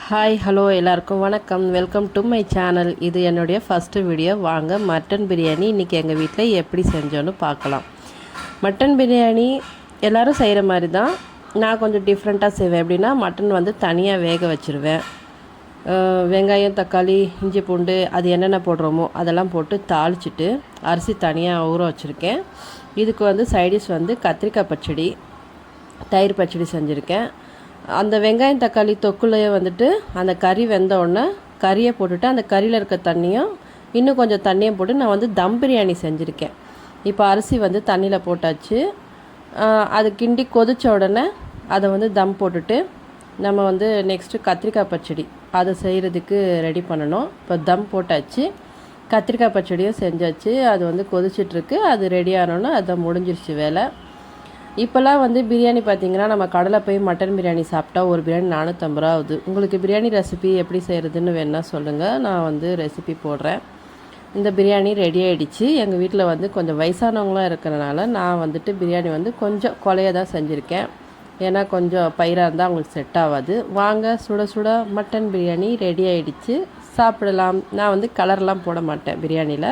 Hi hello எல்லாருக்கும் வணக்கம். Welcome to my channel. இது என்னுடைய ஃபஸ்ட்டு வீடியோ. வாங்க மட்டன் பிரியாணி இன்றைக்கி எங்கள் வீட்டில் எப்படி செஞ்சோன்னு பார்க்கலாம். மட்டன் பிரியாணி எல்லோரும் செய்கிற மாதிரி தான். நான் கொஞ்சம் டிஃப்ரெண்ட்டாக செய்வேன். எப்படின்னா மட்டன் வந்து தனியாக வேக வச்சுருவேன். வெங்காயம், தக்காளி, இஞ்சி, பூண்டு அது என்னென்ன போடுறோமோ அதெல்லாம் போட்டு தாளிச்சிட்டு அரிசி தனியாக ஊற வச்சுருக்கேன். இதுக்கு வந்து சைடிஷ் வந்து கத்திரிக்காய் பச்சடி, தயிர் பச்சடி செஞ்சுருக்கேன். அந்த வெங்காயம் தக்காளி தொக்குலையே வந்துட்டு அந்த கறி வெந்த உடனே கறியை போட்டுட்டு அந்த கறியில் இருக்க தண்ணியும் இன்னும் கொஞ்சம் தண்ணியும் போட்டு நான் வந்து தம் பிரியாணி செஞ்சுருக்கேன். இப்போ அரிசி வந்து தண்ணியில் போட்டாச்சு. அது கிண்டி கொதித்த உடனே அதை வந்து தம் போட்டுட்டு நம்ம வந்து நெக்ஸ்ட்டு கத்திரிக்காய் பச்சடி அதை செய்கிறதுக்கு ரெடி பண்ணணும். இப்போ தம் போட்டாச்சு, கத்திரிக்காய் பச்சடியும் செஞ்சாச்சு. அது வந்து கொதிச்சிட்ருக்கு. அது ரெடி ஆனோன்னா அதை முடிஞ்சிருச்சு வேலை. இப்போல்லாம் வந்து பிரியாணி பார்த்திங்கன்னா நம்ம கடையில் போய் மட்டன் பிரியாணி சாப்பிட்டா ஒரு பிரியாணி 450 ரூபா ஆகுது. உங்களுக்கு பிரியாணி ரெசிபி எப்படி செய்கிறதுன்னு வேணால் சொல்லுங்கள், நான் வந்து ரெசிபி போடுறேன். இந்த பிரியாணி ரெடி ஆகிடுச்சு. எங்கள் வீட்டில் வந்து கொஞ்சம் வயசானவங்களாம் இருக்கிறனால நான் வந்துட்டு பிரியாணி வந்து கொஞ்சம் கொலையாக தான் செஞ்சுருக்கேன். ஏன்னா கொஞ்சம் பயிராக இருந்தால் அவங்களுக்கு செட் ஆகாது. வாங்க, சுட சுட மட்டன் பிரியாணி ரெடி ஆகிடுச்சு, சாப்பிடலாம். நான் வந்து கலர்லாம் போட மாட்டேன் பிரியாணியில்.